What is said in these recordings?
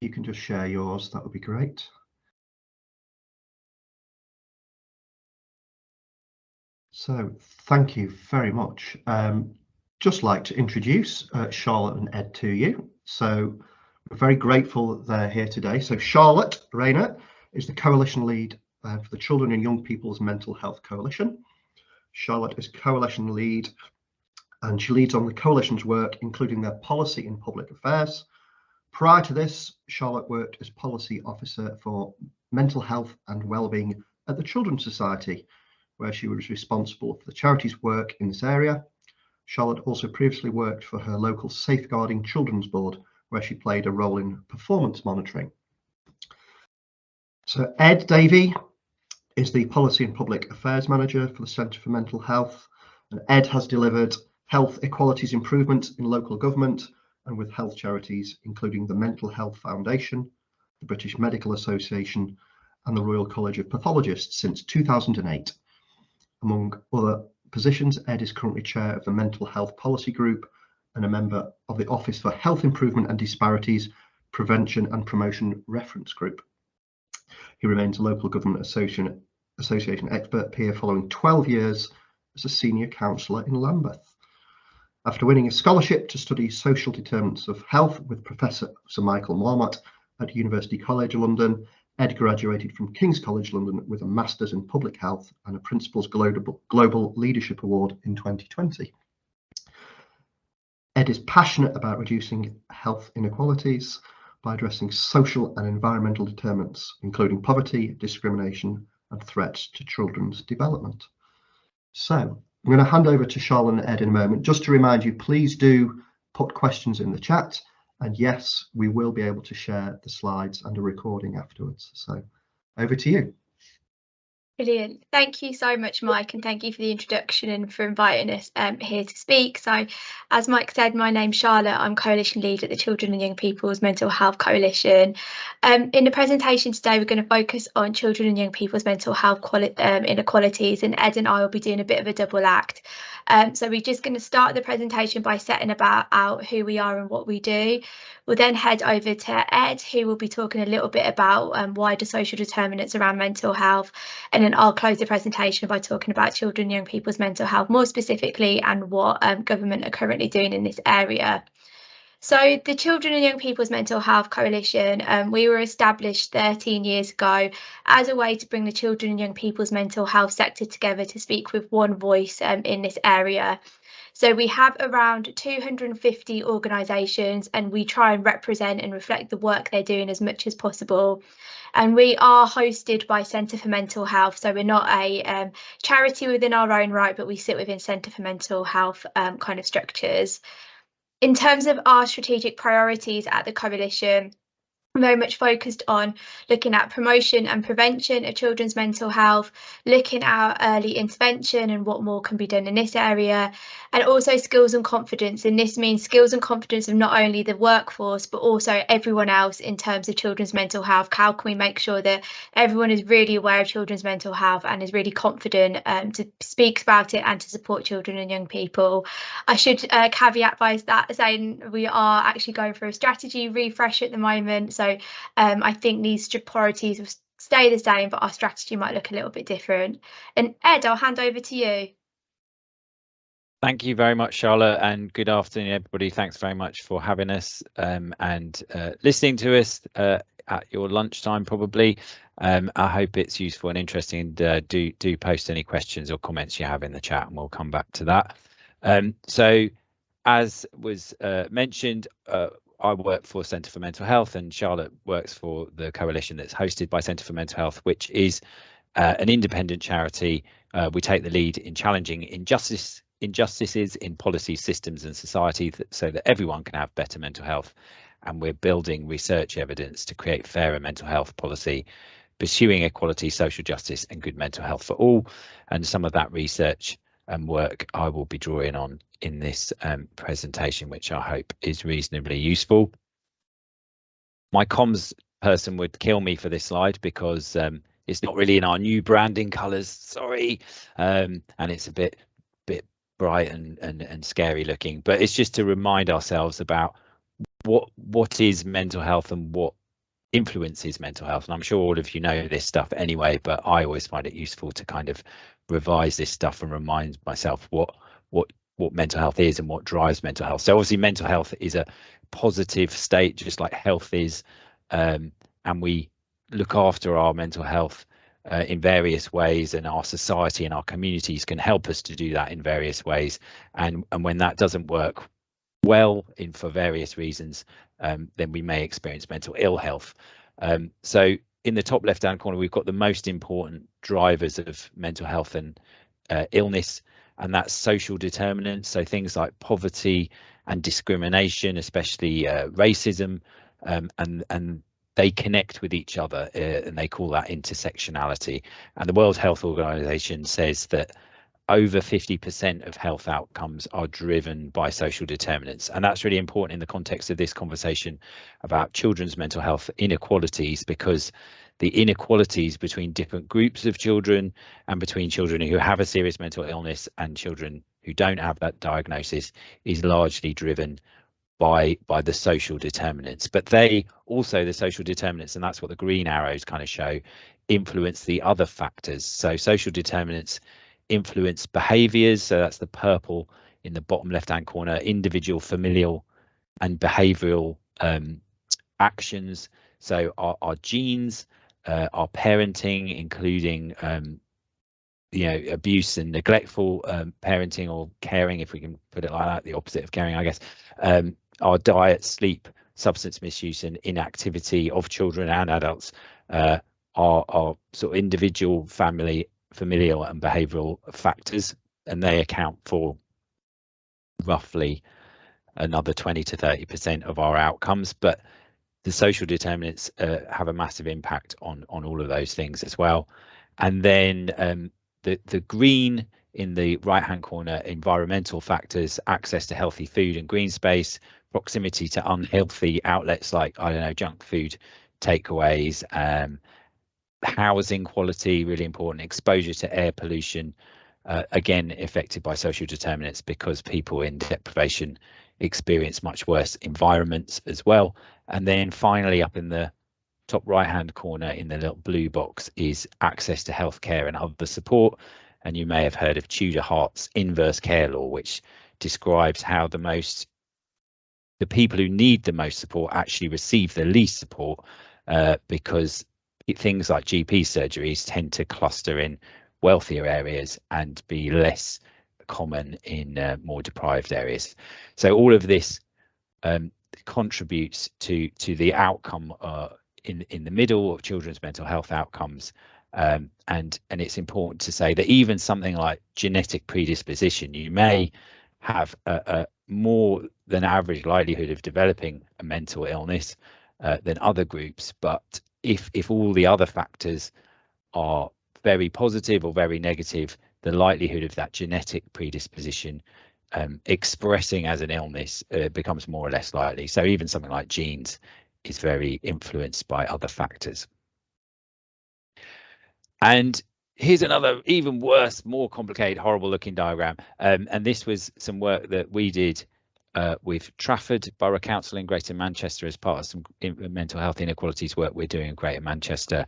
you can just share yours, that would be great. So thank you very much. Just like to introduce Charlotte and Ed to you. So we're very grateful that they're here today. So Charlotte Rayner is the Coalition Lead for the Children and Young People's Mental Health Coalition. Charlotte is Coalition Lead and she leads on the Coalition's work, including their policy in public affairs. Prior to this, Charlotte worked as Policy Officer for Mental Health and Wellbeing at the Children's Society, where she was responsible for the charity's work in this area. Charlotte also previously worked for her local Safeguarding Children's Board, where she played a role in performance monitoring. So Ed Davie is the Policy and Public Affairs Manager for the Centre for Mental Health, and Ed has delivered health equalities improvements in local government and with health charities, including the Mental Health Foundation, the British Medical Association, and the Royal College of Pathologists since 2008. Among other positions, Ed is currently chair of the Mental Health Policy Group and a member of the Office for Health Improvement and Disparities Prevention and Promotion Reference Group. He remains a local government association expert peer following 12 years as a senior counsellor in Lambeth. After winning a scholarship to study social determinants of health with Professor Sir Michael Marmot at University College London, Ed graduated from King's College London with a Master's in Public Health and a Principal's Global Leadership Award in 2020. Ed is passionate about reducing health inequalities by addressing social and environmental determinants, including poverty, discrimination, and threats to children's development. So I'm going to hand over to Charlotte and Ed in a moment. Just to remind you, please do put questions in the chat. And yes, we will be able to share the slides and a recording afterwards. So over to you. Brilliant. Thank you so much, Mike, and thank you for the introduction and for inviting us here to speak. So, as Mike said, my name's Charlotte. I'm Coalition Lead at the Children and Young People's Mental Health Coalition. In the presentation today, we're going to focus on children and young people's mental health inequalities, and Ed and I will be doing a bit of a double act. So we're just going to start the presentation by setting out who we are and what we do. We'll then head over to Ed, who will be talking a little bit about wider social determinants around mental health. And then I'll close the presentation by talking about children and young people's mental health more specifically and what government are currently doing in this area. So the Children and Young People's Mental Health Coalition, we were established 13 years ago as a way to bring the children and young people's mental health sector together to speak with one voice in this area. So we have around 250 organisations and we try and represent and reflect the work they're doing as much as possible. And we are hosted by Centre for Mental Health. So we're not a charity within our own right, but we sit within Centre for Mental Health kind of structures. In terms of our strategic priorities at the coalition, very much focused on looking at promotion and prevention of children's mental health, looking at early intervention and what more can be done in this area, and also skills and confidence. And this means skills and confidence of not only the workforce, but also everyone else in terms of children's mental health. How can we make sure that everyone is really aware of children's mental health and is really confident to speak about it and to support children and young people? I should caveat by that saying we are actually going through a strategy refresh at the moment. So I think these priorities will stay the same, but our strategy might look a little bit different. And Ed, I'll hand over to you. Thank you very much, Charlotte, and good afternoon, everybody. Thanks very much for having us and listening to us at your lunchtime, probably. I hope it's useful and interesting. And do post any questions or comments you have in the chat, and we'll come back to that. So, as was mentioned, I work for Centre for Mental Health and Charlotte works for the coalition that's hosted by Centre for Mental Health, which is an independent charity. We take the lead in challenging injustices in policy, systems and society so that everyone can have better mental health. And we're building research evidence to create fairer mental health policy, pursuing equality, social justice and good mental health for all. And some of that research and work I will be drawing on in this presentation, which I hope is reasonably useful. My comms person would kill me for this slide because it's not really in our new branding colours, sorry, and it's a bit bright and scary looking, but it's just to remind ourselves about what is mental health and what influences mental health. And I'm sure all of you know this stuff anyway, but I always find it useful to kind of revise this stuff and remind myself what mental health is and what drives mental health. So obviously mental health is a positive state, just like health is, and we look after our mental health in various ways, and our society and our communities can help us to do that in various ways. And when that doesn't work well for various reasons, then we may experience mental ill health. So in the top left hand corner, we've got the most important drivers of mental health and illness, and that's social determinants. So things like poverty and discrimination, especially racism, and they connect with each other, and they call that intersectionality. And the World Health Organization says that over 50% of health outcomes are driven by social determinants. And that's really important in the context of this conversation about children's mental health inequalities, because the inequalities between different groups of children and between children who have a serious mental illness and children who don't have that diagnosis is largely driven by the social determinants. But they also, the social determinants, and that's what the green arrows kind of show, influence the other factors. So social determinants influence behaviors, so that's the purple in the bottom left hand corner, individual, familial and behavioral actions. So our genes, our parenting, including abuse and neglectful parenting, or caring, if we can put it like that, the opposite of caring, I guess. Our diet, sleep, substance misuse and inactivity of children and adults are sort of individual, familial and behavioral factors, and they account for roughly another 20 to 30% of our outcomes. But the social determinants have a massive impact on all of those things as well. And then the green in the right hand corner, environmental factors, access to healthy food and green space, proximity to unhealthy outlets like, I don't know, junk food takeaways, housing quality, really important, exposure to air pollution, again affected by social determinants, because people in deprivation experience much worse environments as well. And then finally, up in the top right hand corner in the little blue box is access to healthcare and other support. And you may have heard of Tudor Hart's inverse care law, which describes how the people who need the most support actually receive the least support, because things like GP surgeries tend to cluster in wealthier areas and be less common in more deprived areas. So all of this contributes to the outcome in the middle of children's mental health outcomes. And it's important to say that even something like genetic predisposition, you may have a more than average likelihood of developing a mental illness than other groups. But if all the other factors are very positive or very negative, the likelihood of that genetic predisposition expressing as an illness becomes more or less likely. So even something like genes is very influenced by other factors. And here's another even worse, more complicated, horrible looking diagram. And this was some work that we did with Trafford Borough Council in Greater Manchester as part of some mental health inequalities work we're doing in Greater Manchester.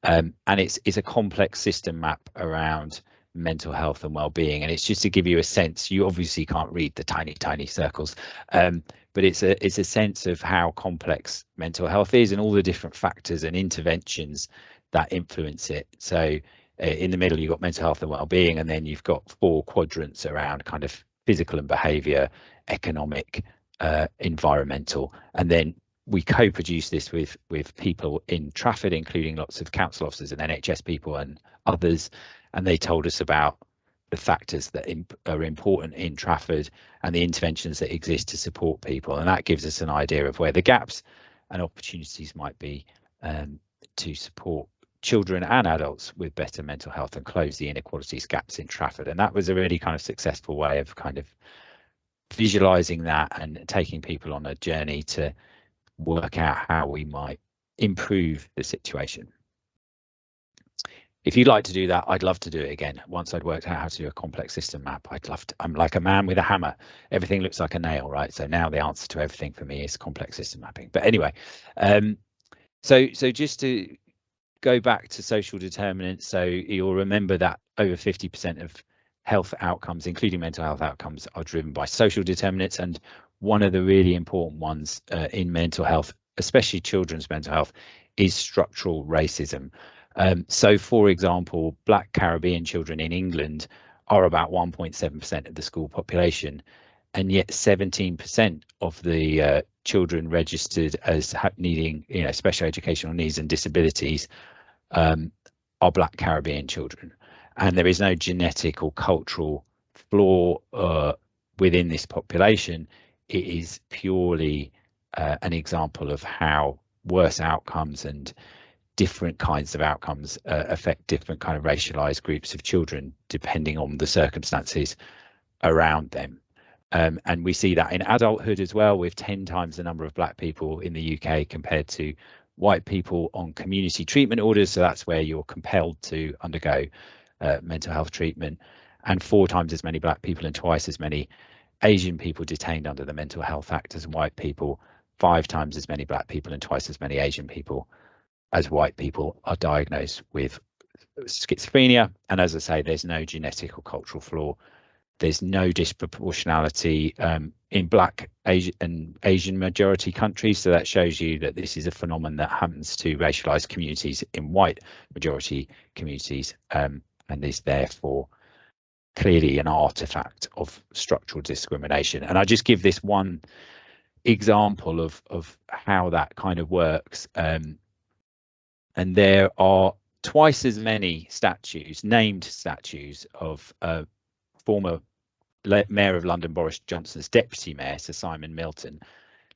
And it's a complex system map around mental health and well-being, and it's just to give you a sense. You obviously can't read the tiny circles, but it's a sense of how complex mental health is and all the different factors and interventions that influence it. So in the middle you've got mental health and well-being, and then you've got 4 quadrants around kind of physical and behaviour, economic, environmental, and then we co-produce this with people in Trafford, including lots of council officers and NHS people and others, and they told us about the factors that are important in Trafford and the interventions that exist to support people, and that gives us an idea of where the gaps and opportunities might be to support children and adults with better mental health and close the inequalities gaps in Trafford. And that was a really kind of successful way of kind of visualizing that and taking people on a journey to work out how we might improve the situation. If you'd like to do that, I'd love to do it again. Once I'd worked out how to do a complex system map, I'd love to. I'm like a man with a hammer. Everything looks like a nail, right? So now the answer to everything for me is complex system mapping. But anyway, So just to go back to social determinants, so you'll remember that over 50% of health outcomes, including mental health outcomes, are driven by social determinants, and one of the really important ones in mental health, especially children's mental health, is structural racism. So for example, Black Caribbean children in England are about 1.7% of the school population, and yet 17% of the children registered as needing, special educational needs and disabilities are Black Caribbean children. And there is no genetic or cultural flaw within this population. It is purely an example of how worse outcomes and different kinds of outcomes affect different kind of racialized groups of children depending on the circumstances around them. And we see that in adulthood as well, with 10 times the number of Black people in the UK compared to white people on community treatment orders. So that's where you're compelled to undergo mental health treatment, and 4 times as many Black people and twice as many Asian people detained under the Mental Health Act as white people. 5 times as many Black people and twice as many Asian people as white people are diagnosed with schizophrenia. And as I say, there's no genetic or cultural flaw. There's no disproportionality in Black, Asian majority countries. So that shows you that this is a phenomenon that happens to racialized communities in white majority communities, and is therefore clearly an artifact of structural discrimination. And I just give this one example of how that kind of works. And there are twice as many statues, named statues, of former Mayor of London Boris Johnson's deputy mayor, Sir Simon Milton,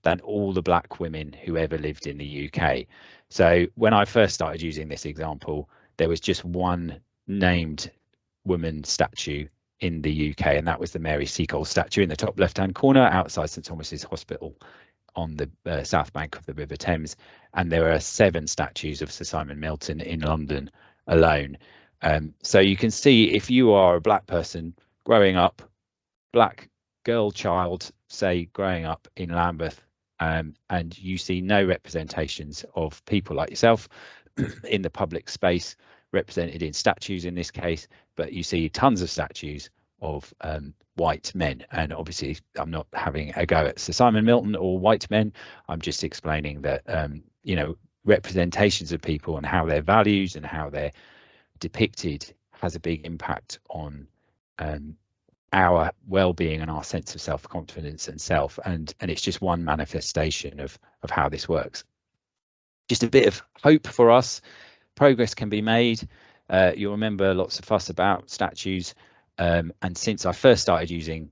than all the Black women who ever lived in the UK. So when I first started using this example, there was just one named woman statue in the UK, and that was the Mary Seacole statue in the top left-hand corner outside St Thomas's Hospital on the south bank of the River Thames. And there are 7 statues of Sir Simon Milton in London alone. So you can see, if you are a Black person growing up, Black girl child, say, growing up in Lambeth, and you see no representations of people like yourself in the public space represented in statues in this case, but you see tons of statues of white men. And obviously I'm not having a go at Sir Simon Milton or white men. I'm just explaining that representations of people and how they're valued and how they're depicted has a big impact on our well-being and our sense of self-confidence and self, and it's just one manifestation of how this works. Just a bit of hope for us. Progress can be made. You'll remember lots of fuss about statues, and since I first started using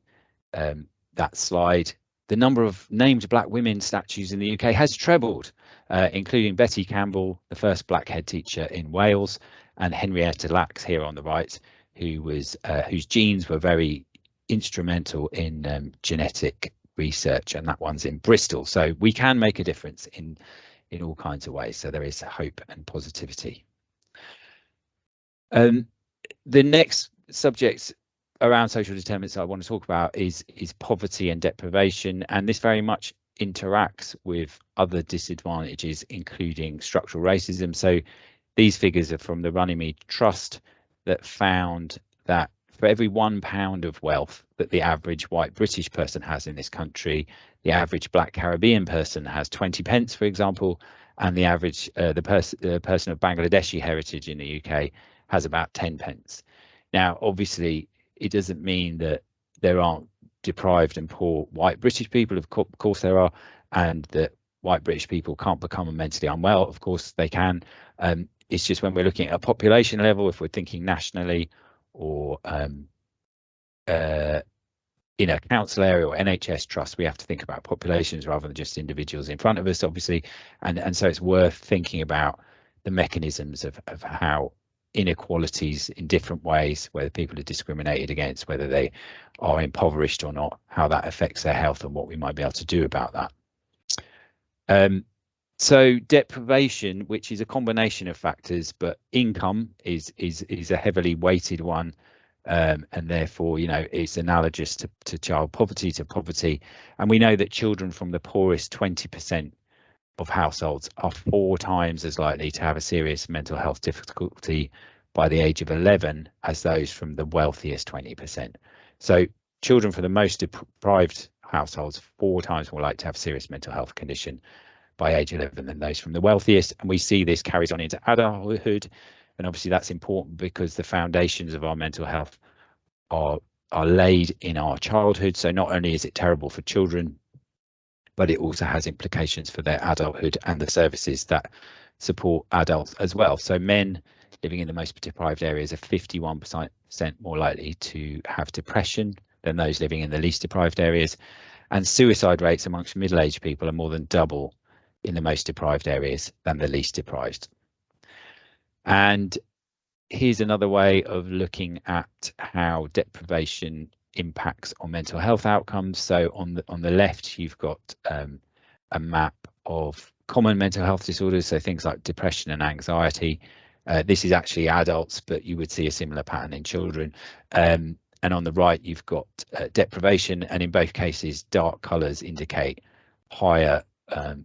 that slide, the number of named Black women statues in the UK has trebled, including Betty Campbell, the first Black head teacher in Wales, and Henrietta Lacks here on the right, who was whose genes were very instrumental in genetic research, and that one's in Bristol. So we can make a difference in all kinds of ways. So there is hope and positivity. The next subject around social determinants I want to talk about is poverty and deprivation, and this very much interacts with other disadvantages, including structural racism. So these figures are from the Runnymede Trust, that found that for every £1 of wealth that the average white British person has in this country, the average Black Caribbean person has 20 pence, for example, and the average the person of Bangladeshi heritage in the UK has about 10 pence. Now, obviously, it doesn't mean that there aren't deprived and poor white British people. Of course there are, and that white British people can't become mentally unwell. Of course they can. It's just when we're looking at a population level, if we're thinking nationally or in a council area or NHS trust, we have to think about populations rather than just individuals in front of us, obviously. And so it's worth thinking about the mechanisms of how inequalities in different ways, whether people are discriminated against, whether they are impoverished or not, how that affects their health and what we might be able to do about that. So deprivation, which is a combination of factors, but income is a heavily weighted one, and therefore, it's analogous to child poverty, to poverty. And we know that children from the poorest 20% of households are 4 times as likely to have a serious mental health difficulty by the age of 11 as those from the wealthiest 20%. So children from the most deprived households 4 times more likely to have serious mental health condition by age 11 than those from the wealthiest. And we see this carries on into adulthood. And obviously that's important because the foundations of our mental health are laid in our childhood. So not only is it terrible for children, but it also has implications for their adulthood and the services that support adults as well. So men living in the most deprived areas are 51% more likely to have depression than those living in the least deprived areas. And suicide rates amongst middle-aged people are more than double in the most deprived areas than the least deprived. And here's another way of looking at how deprivation impacts on mental health outcomes. So on the left, you've got a map of common mental health disorders, so things like depression and anxiety. This is actually adults, but you would see a similar pattern in children. And on the right, you've got deprivation, and in both cases, dark colours indicate higher,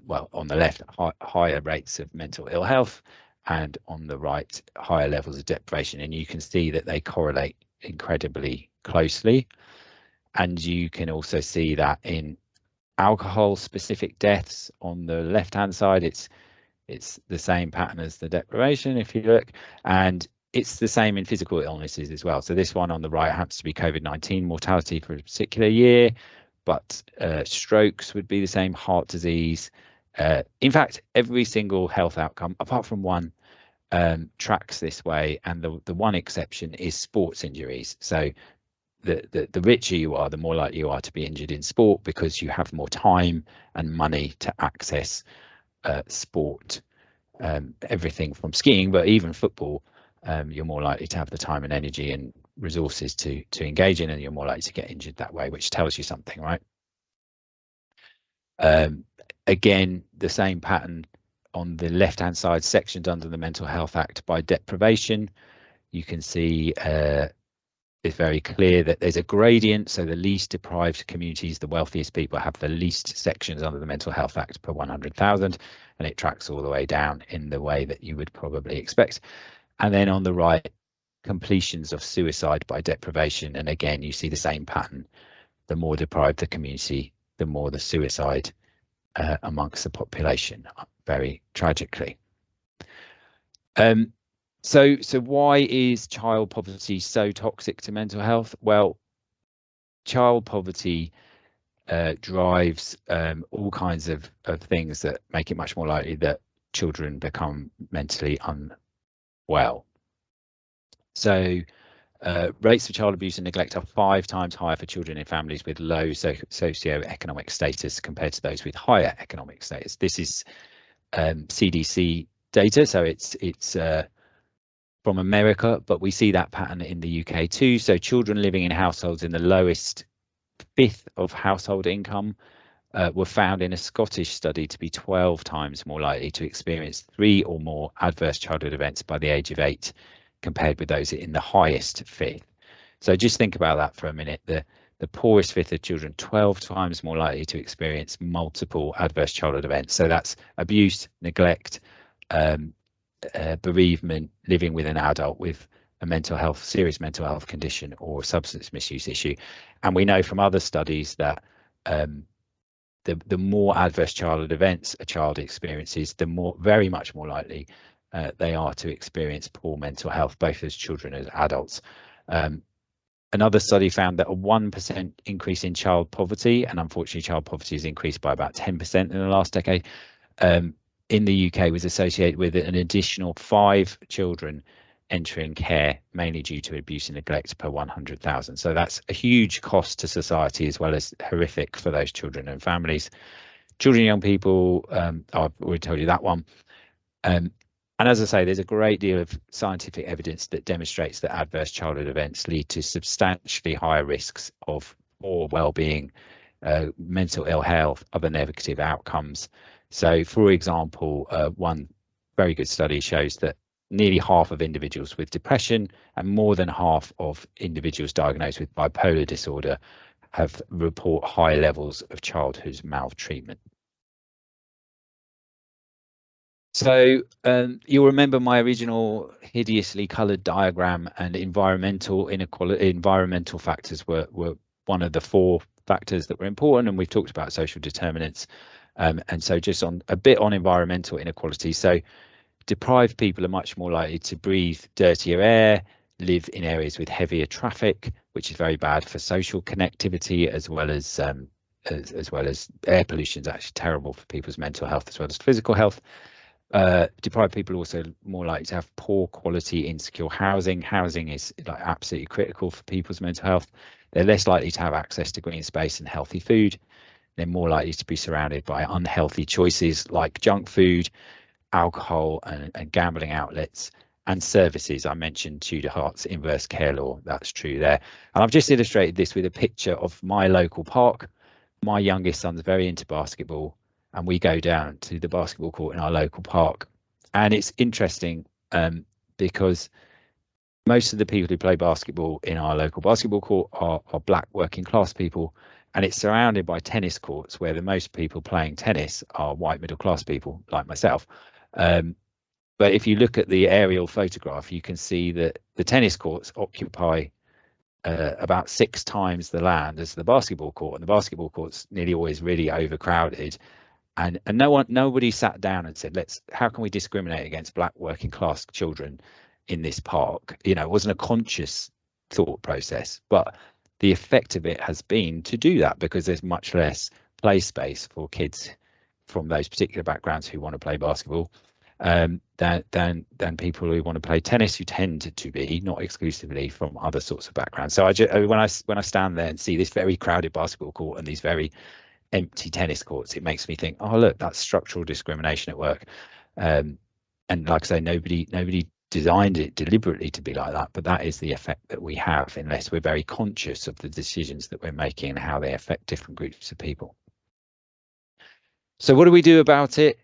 well, on the left, higher rates of mental ill health, and on the right, higher levels of deprivation. And you can see that they correlate incredibly closely. And you can also see that in alcohol specific deaths on the left hand side, it's the same pattern as the deprivation if you look, and it's the same in physical illnesses as well. So this one on the right happens to be COVID-19 mortality for a particular year, but strokes would be the same, heart disease. In fact, every single health outcome apart from one tracks this way, and the one exception is sports injuries. So the richer you are, the more likely you are to be injured in sport because you have more time and money to access sport, everything from skiing, but even football, you're more likely to have the time and energy and resources to engage in, and you're more likely to get injured that way, which tells you something, right? Again, the same pattern on the left hand side, sectioned under the Mental Health Act by deprivation. You can see it's very clear that there's a gradient. So the least deprived communities, the wealthiest people, have the least sections under the Mental Health Act per 100,000, and it tracks all the way down in the way that you would probably expect. And then on the right, completions of suicide by deprivation. And again, you see the same pattern. The more deprived the community, the more the suicide amongst the population, very tragically. So why is child poverty so toxic to mental health? Well, child poverty drives all kinds of things that make it much more likely that children become mentally unwell. So rates of child abuse and neglect are 5 times higher for children in families with low socioeconomic status compared to those with higher economic status. This is CDC data, so it's from America, but we see that pattern in the UK too. So children living in households in the lowest fifth of household income were found in a Scottish study to be 12 times more likely to experience 3 or more adverse childhood events by the age of 8 compared with those in the highest fifth. So just think about that for a minute. The poorest fifth of children 12 times more likely to experience multiple adverse childhood events. So that's abuse, neglect, bereavement, living with an adult with a serious mental health condition or substance misuse issue. And we know from other studies that the more adverse childhood events a child experiences, the very much more likely they are to experience poor mental health, both as children and as adults. Another study found that a 1% increase in child poverty, and unfortunately child poverty has increased by about 10% in the last decade, in the UK was associated with an additional 5 children entering care, mainly due to abuse and neglect per 100,000. So that's a huge cost to society, as well as horrific for those children and families. Children and young people, I've already told you that one. And as I say, there's a great deal of scientific evidence that demonstrates that adverse childhood events lead to substantially higher risks of poor well-being, mental ill health, other negative outcomes. So, for example, one very good study shows that nearly half of individuals with depression and more than half of individuals diagnosed with bipolar disorder report high levels of childhood maltreatment. So you'll remember my original hideously coloured diagram, and environmental inequality, environmental factors were one of the 4 factors that were important, and we've talked about social determinants. And so just on a bit on environmental inequality. So deprived people are much more likely to breathe dirtier air, live in areas with heavier traffic, which is very bad for social connectivity, as well as air pollution is actually terrible for people's mental health as well as physical health. Deprived people are also more likely to have poor quality, insecure housing. Housing is like absolutely critical for people's mental health. They're less likely to have access to green space and healthy food. They're more likely to be surrounded by unhealthy choices like junk food, alcohol, and gambling outlets, and services. I mentioned Tudor Hart's inverse care law. That's true there. And I've just illustrated this with a picture of my local park. My youngest son's very into basketball, and we go down to the basketball court in our local park. And it's interesting because most of the people who play basketball in our local basketball court are black working class people, and it's surrounded by tennis courts where the most people playing tennis are white middle class people like myself. But if you look at the aerial photograph, you can see that the tennis courts occupy about 6 times the land as the basketball court, and the basketball court's nearly always really overcrowded. And nobody sat down and said, how can we discriminate against black working class children in this park? You know, it wasn't a conscious thought process, but the effect of it has been to do that, because there's much less play space for kids from those particular backgrounds who want to play basketball than people who want to play tennis, who tend to be not exclusively from other sorts of backgrounds. So when I stand there and see this very crowded basketball court and these very empty tennis courts, it makes me think, oh look, that's structural discrimination at work. And like I say, nobody designed it deliberately to be like that, but that is the effect that we have unless we're very conscious of the decisions that we're making and how they affect different groups of people. So what do we do about it?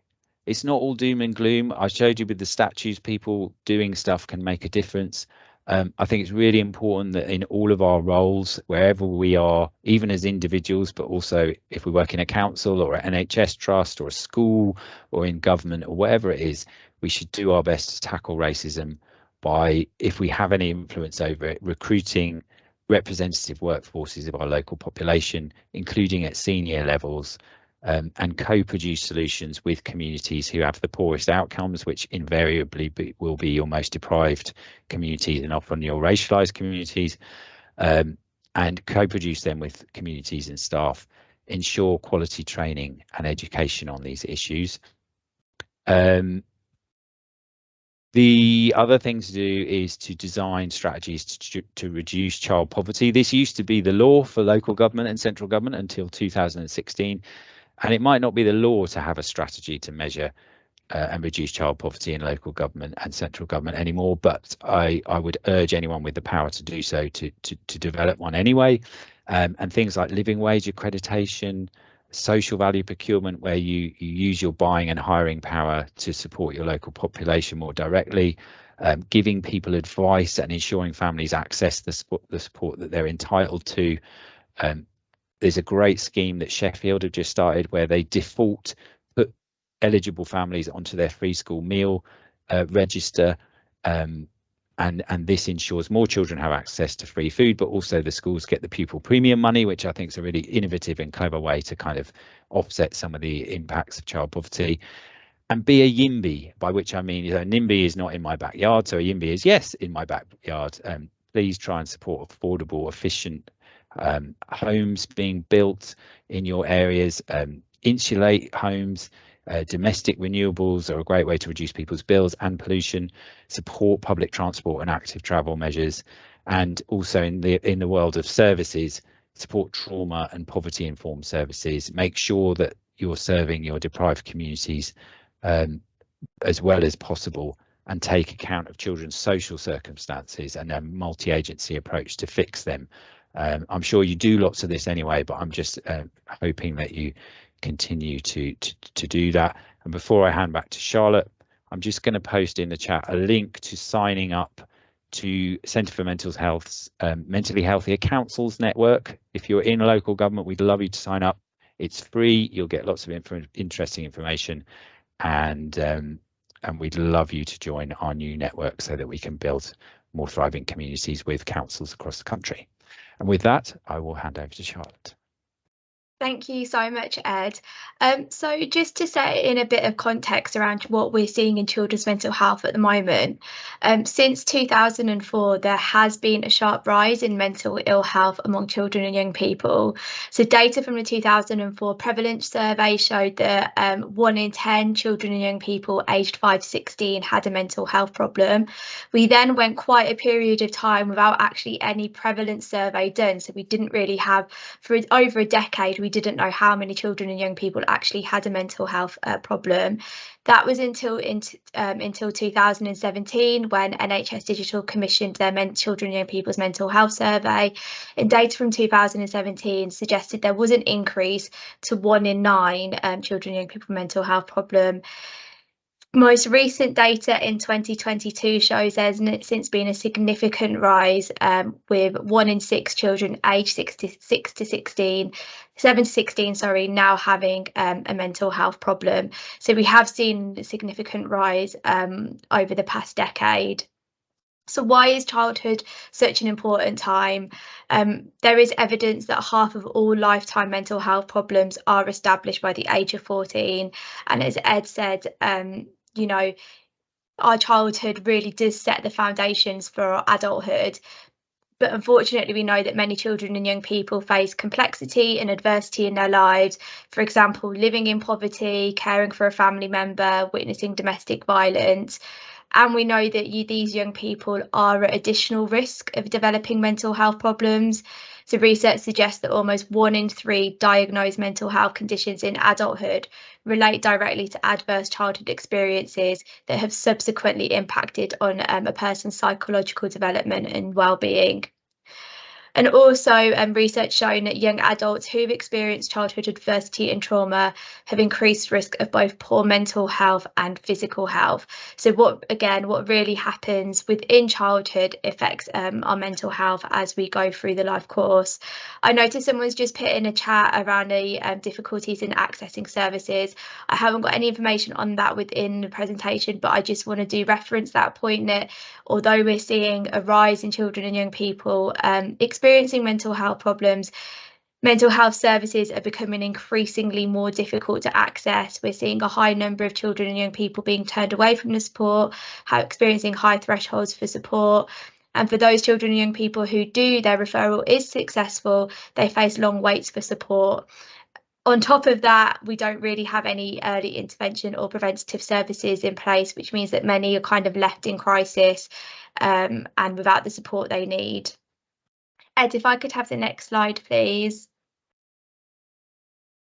It's not all doom and gloom. I showed you with the statues, people doing stuff can make a difference. I think it's really important that in all of our roles, wherever we are, even as individuals, but also if we work in a council or an NHS trust or a school or in government or whatever it is, we should do our best to tackle racism by, if we have any influence over it, recruiting representative workforces of our local population, including at senior levels, and co-produce solutions with communities who have the poorest outcomes, which invariably will be your most deprived communities and often your racialized communities, and co-produce them with communities and staff, ensure quality training and education on these issues. The other thing to do is to design strategies to reduce child poverty. This used to be the law for local government and central government until 2016. And it might not be the law to have a strategy to measure and reduce child poverty in local government and central government anymore, but I would urge anyone with the power to do so to develop one anyway. And things like living wage accreditation, social value procurement, where you use your buying and hiring power to support your local population more directly, giving people advice and ensuring families access the support that they're entitled to. There's a great scheme that Sheffield have just started where they default put eligible families onto their free school meal register, and this ensures more children have access to free food, but also the schools get the pupil premium money, which I think is a really innovative and clever way to kind of offset some of the impacts of child poverty. And be a YIMBY, by which I mean, NIMBY is not in my backyard, so a YIMBY is yes in my backyard. Please try and support affordable, efficient homes being built in your areas, insulate homes. Domestic renewables are a great way to reduce people's bills and pollution, support public transport and active travel measures, and also in the world of services, support trauma and poverty informed services. Make sure that you're serving your deprived communities as well as possible, and take account of children's social circumstances and a multi-agency approach to fix them. I'm sure you do lots of this anyway, but I'm just hoping that you continue to do that. And before I hand back to Charlotte, I'm just going to post in the chat a link to signing up to Centre for Mental Health's Mentally Healthier Councils network. If you're in local government, we'd love you to sign up. It's free. You'll get lots of interesting information, and and we'd love you to join our new network so that we can build more thriving communities with councils across the country. And with that, I will hand over to Charlotte. Thank you so much, Ed. So just to set in a bit of context around what we're seeing in children's mental health at the moment, since 2004, there has been a sharp rise in mental ill health among children and young people. So data from the 2004 prevalence survey showed that 1 in 10 children and young people aged 5 to 16 had a mental health problem. We then went quite a period of time without actually any prevalence survey done. So we didn't really have, for over a decade, we didn't know how many children and young people actually had a mental health problem. That was until 2017, when NHS Digital commissioned their children and young people's mental health survey, and data from 2017 suggested there was an increase to 1 in 9 children and young people with mental health problem. Most recent data in 2022 shows there's since been a significant rise, with 1 in 6 children aged 7 to 16, now having a mental health problem. So we have seen a significant rise over the past decade. So why is childhood such an important time? There is evidence that half of all lifetime mental health problems are established by the age of 14. And as Ed said, you know, our childhood really does set the foundations for our adulthood. But unfortunately, we know that many children and young people face complexity and adversity in their lives. For example, living in poverty, caring for a family member, witnessing domestic violence. And we know that these young people are at additional risk of developing mental health problems. So research suggests that almost 1 in 3 diagnosed mental health conditions in adulthood relate directly to adverse childhood experiences that have subsequently impacted on a person's psychological development and well-being. And also research showing that young adults who've experienced childhood adversity and trauma have increased risk of both poor mental health and physical health. So what really happens within childhood affects our mental health as we go through the life course. I noticed someone's just put in a chat around the difficulties in accessing services. I haven't got any information on that within the presentation, but I just want to do reference that point that although we're seeing a rise in children and young people experiencing mental health problems, mental health services are becoming increasingly more difficult to access. We're seeing a high number of children and young people being turned away from the support, experiencing high thresholds for support. And for those children and young people who do, their referral is successful, they face long waits for support. On top of that, we don't really have any early intervention or preventative services in place, which means that many are kind of left in crisis and without the support they need. Ed, if I could have the next slide, please.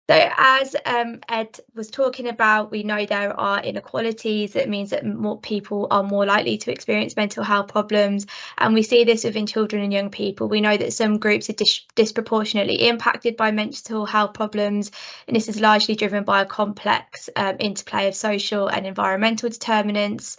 So as Ed was talking about, we know there are inequalities. That means that more people are more likely to experience mental health problems. And we see this within children and young people. We know that some groups are disproportionately impacted by mental health problems. And this is largely driven by a complex interplay of social and environmental determinants.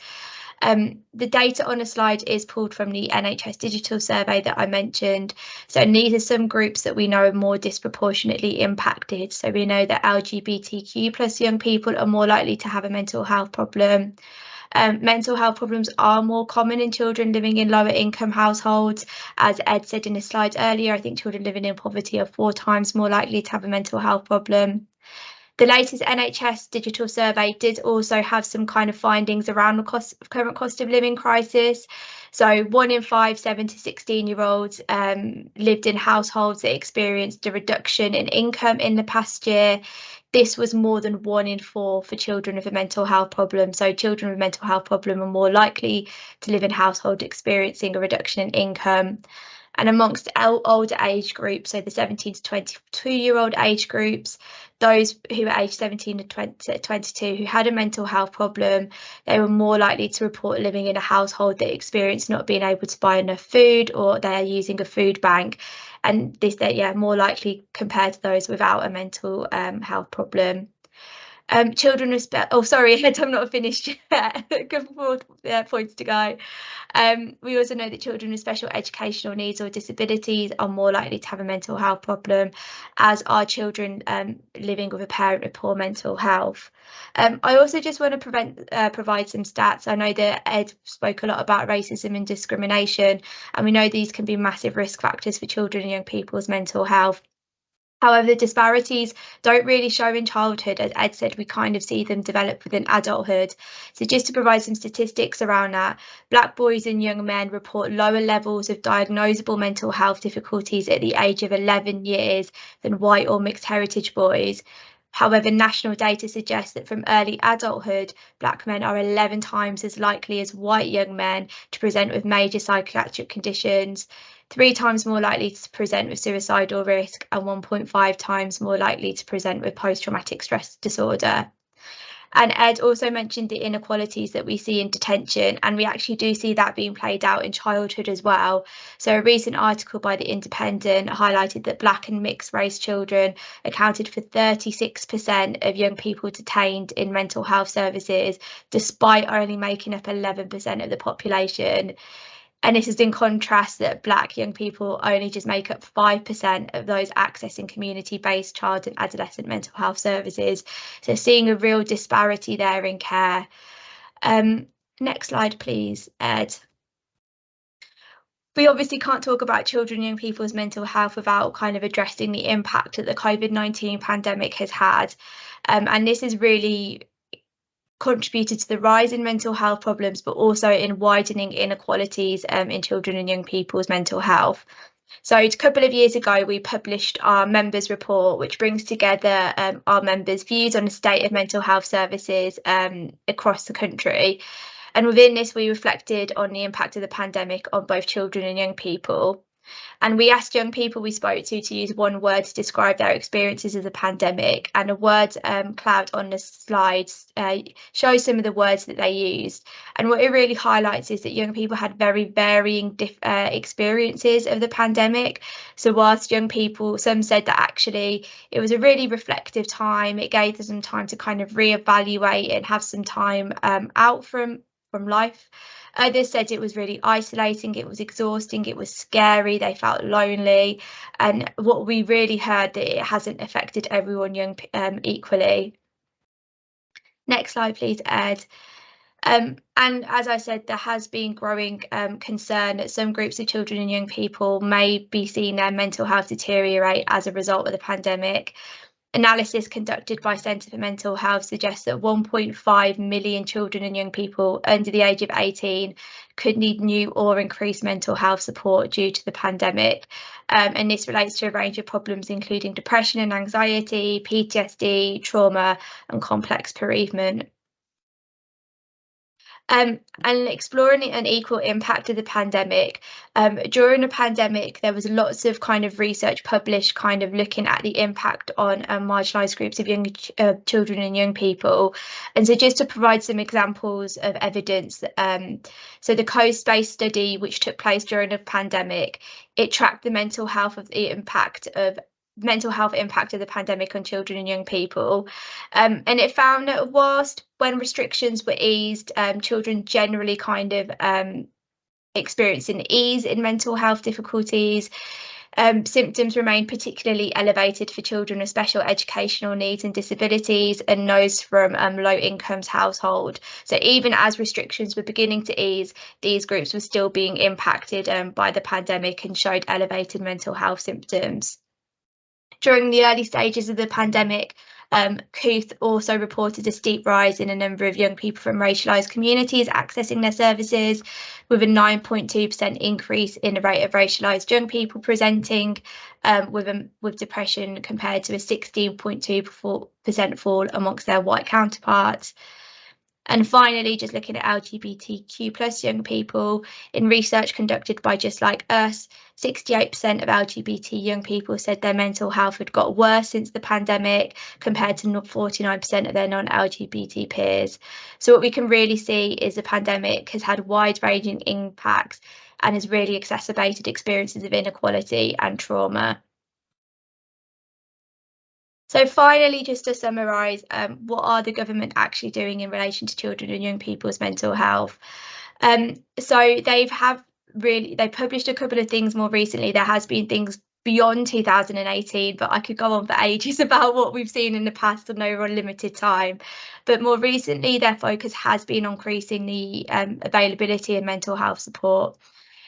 The data on the slide is pulled from the NHS Digital survey that I mentioned. So these are some groups that we know are more disproportionately impacted. So we know that LGBTQ+ young people are more likely to have a mental health problem. Mental health problems are more common in children living in lower income households. As Ed said in his slides earlier, I think children living in poverty are 4 times more likely to have a mental health problem. The latest NHS Digital survey did also have some kind of findings around the current cost of living crisis. So 1 in 5 7 to 16-year-olds lived in households that experienced a reduction in income in the past year. This was more than 1 in 4 for children with a mental health problem. So children with a mental health problem are more likely to live in households experiencing a reduction in income. And amongst older age groups, so the 17 to 22-year-old age groups, those who were aged 17 to 22 who had a mental health problem, they were more likely to report living in a household that experienced not being able to buy enough food, or they're using a food bank. And this, more likely compared to those without a mental health problem. Children respect. Oh, sorry, I'm not finished yet. Good 4 points to go. We also know that children with special educational needs or disabilities are more likely to have a mental health problem, as are children living with a parent with poor mental health. I also just want to provide some stats. I know that Ed spoke a lot about racism and discrimination, and we know these can be massive risk factors for children and young people's mental health. However, the disparities don't really show in childhood. As Ed said, we kind of see them develop within adulthood. So just to provide some statistics around that, Black boys and young men report lower levels of diagnosable mental health difficulties at the age of 11 years than white or mixed heritage boys. However, national data suggests that from early adulthood, Black men are 11 times as likely as white young men to present with major psychiatric conditions, 3 times more likely to present with suicidal risk, and 1.5 times more likely to present with post-traumatic stress disorder. And Ed also mentioned the inequalities that we see in detention, and we actually do see that being played out in childhood as well. So a recent article by The Independent highlighted that Black and mixed race children accounted for 36% of young people detained in mental health services, despite only making up 11% of the population. And this is in contrast that Black young people only just make up 5% of those accessing community-based child and adolescent mental health services. So seeing a real disparity there in care. Next slide, please, Ed. We obviously can't talk about children and young people's mental health without kind of addressing the impact that the COVID-19 pandemic has had. And this has really contributed to the rise in mental health problems, but also in widening inequalities in children and young people's mental health. So a couple of years ago, we published our members report, which brings together our members' views on the state of mental health services across the country. And within this, we reflected on the impact of the pandemic on both children and young people. And we asked young people we spoke to use one word to describe their experiences of the pandemic, and a word cloud on the slides shows some of the words that they used. And what it really highlights is that young people had very varying experiences of the pandemic. So whilst young people, some said that actually it was a really reflective time, it gave them some time to kind of reevaluate and have some time out from life. Others said it was really isolating, it was exhausting, it was scary, they felt lonely. And what we really heard that it hasn't affected everyone young equally. Next slide, please, Ed. And as I said, there has been growing concern that some groups of children and young people may be seeing their mental health deteriorate as a result of the pandemic. Analysis conducted by Centre for Mental Health suggests that 1.5 million children and young people under the age of 18 could need new or increased mental health support due to the pandemic. And this relates to a range of problems, including depression and anxiety, PTSD, trauma, and complex bereavement. And exploring the unequal impact of the pandemic. During the pandemic, there was lots of kind of research published kind of looking at the impact on marginalised groups of young children and young people. And so just to provide some examples of evidence, so the Coast-based study, which took place during the pandemic, it tracked the mental health impact of the pandemic on children and young people, and it found that whilst when restrictions were eased, children generally kind of experiencing ease in mental health difficulties, symptoms remain particularly elevated for children with special educational needs and disabilities and those from low incomes household. So even as restrictions were beginning to ease, these groups were still being impacted by the pandemic and showed elevated mental health symptoms. During the early stages of the pandemic, Kooth also reported a steep rise in a number of young people from racialised communities accessing their services, with a 9.2% increase in the rate of racialised young people presenting with depression compared to a 16.2% fall amongst their white counterparts. And finally, just looking at LGBTQ+ young people, in research conducted by Just Like Us, 68% of LGBT young people said their mental health had got worse since the pandemic, compared to 49% of their non-LGBT peers. So what we can really see is the pandemic has had wide-ranging impacts and has really exacerbated experiences of inequality and trauma. So finally, just to summarise, what are the government actually doing in relation to children and young people's mental health? So they published a couple of things more recently. There has been things beyond 2018, but I could go on for ages about what we've seen in the past on over a limited time. But more recently, their focus has been on increasing the availability of mental health support.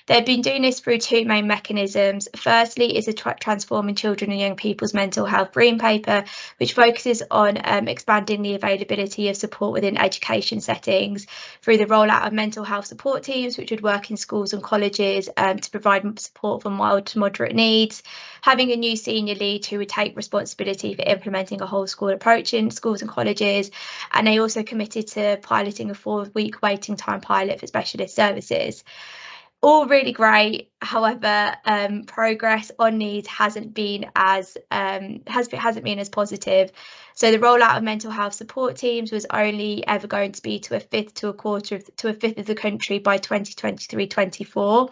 They've been doing this through two main mechanisms. Firstly is a Transforming Children and Young People's Mental Health Green Paper, which focuses on expanding the availability of support within education settings through the rollout of mental health support teams, which would work in schools and colleges to provide support for mild to moderate needs, having a new senior lead who would take responsibility for implementing a whole school approach in schools and colleges. And they also committed to piloting a 4-week waiting time pilot for specialist services. All really great. However, progress on needs hasn't been as positive. So the rollout of mental health support teams was only ever going to be to a fifth of the country by 2023-24.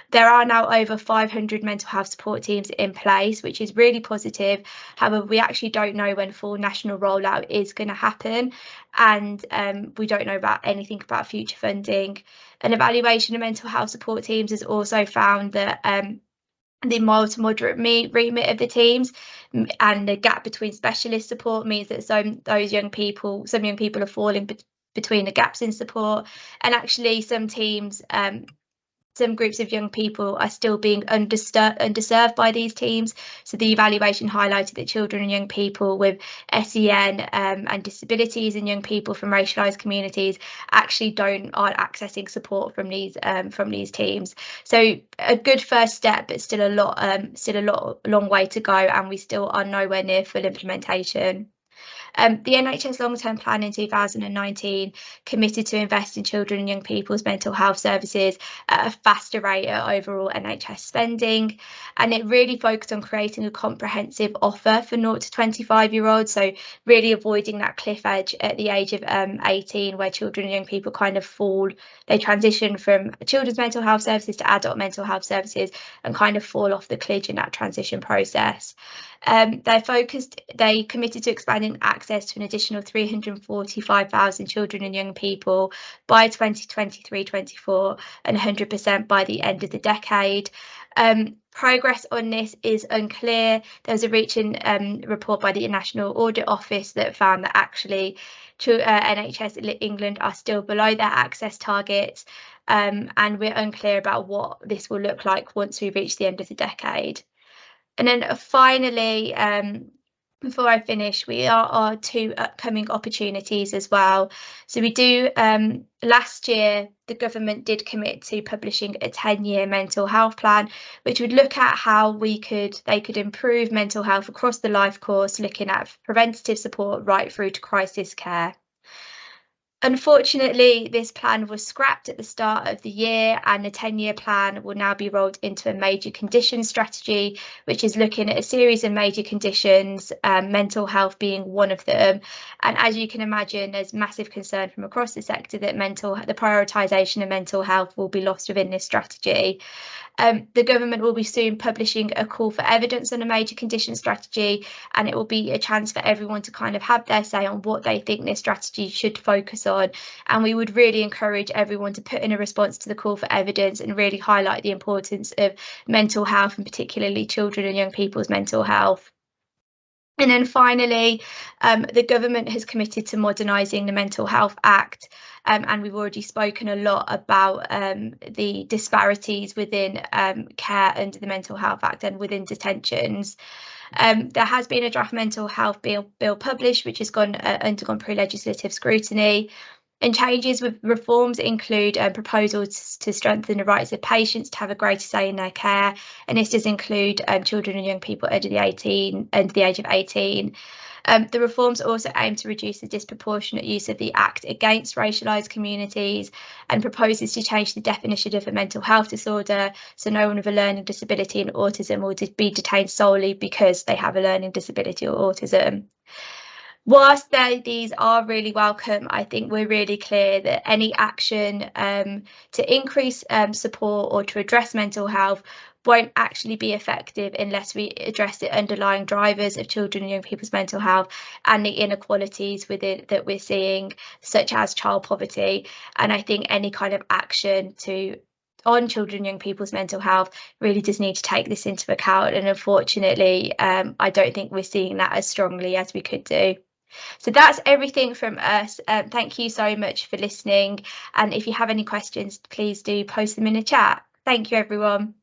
There are now over 500 mental health support teams in place, which is really positive. However, we actually don't know when full national rollout is going to happen, and we don't know about anything about future funding. An evaluation of mental health support teams has also found that the mild to moderate remit of the teams and the gap between specialist support means that some young people are falling between the gaps in support, and actually some teams some groups of young people are still being underserved by these teams. So the evaluation highlighted that children and young people with SEN and disabilities and young people from racialised communities actually aren't accessing support from these teams. So a good first step, but still a long way to go, and we still are nowhere near full implementation. The NHS long-term plan in 2019 committed to invest in children and young people's mental health services at a faster rate of overall NHS spending, and it really focused on creating a comprehensive offer for 0 to 25-year-olds, so really avoiding that cliff edge at the age of 18 where children and young people kind of they transition from children's mental health services to adult mental health services and kind of fall off the cliff in that transition process. They committed to expanding access to an additional 345,000 children and young people by 2023-24 and 100% by the end of the decade. Progress on this is unclear. There was a recent report by the National Audit Office that found that actually NHS England are still below their access targets, and we're unclear about what this will look like once we reach the end of the decade. And then finally, before I finish, we are two upcoming opportunities as well. So we do, last year, the government did commit to publishing a 10-year mental health plan, which would look at how they could improve mental health across the life course, looking at preventative support right through to crisis care. Unfortunately, this plan was scrapped at the start of the year, and the 10-year plan will now be rolled into a major conditions strategy, which is looking at a series of major conditions, mental health being one of them. And as you can imagine, there's massive concern from across the sector that the prioritisation of mental health will be lost within this strategy. The government will be soon publishing a call for evidence on a major condition strategy, and it will be a chance for everyone to kind of have their say on what they think this strategy should focus on. And we would really encourage everyone to put in a response to the call for evidence and really highlight the importance of mental health, and particularly children and young people's mental health. And then finally, the government has committed to modernising the Mental Health Act, and we've already spoken a lot about the disparities within care under the Mental Health Act and within detentions. There has been a draft mental health bill published, which has undergone pre-legislative scrutiny. And changes with reforms include proposals to strengthen the rights of patients to have a greater say in their care, and this does include children and young people under the age of 18. The reforms also aim to reduce the disproportionate use of the Act against racialised communities, and proposes to change the definition of a mental health disorder, so no one with a learning disability and autism will be detained solely because they have a learning disability or autism. Whilst these are really welcome, I think we're really clear that any action to increase support or to address mental health won't actually be effective unless we address the underlying drivers of children and young people's mental health and the inequalities within that we're seeing, such as child poverty. And I think any kind of action on children and young people's mental health really does need to take this into account. And unfortunately, I don't think we're seeing that as strongly as we could do. So that's everything from us. Thank you so much for listening. And if you have any questions, please do post them in the chat. Thank you, everyone.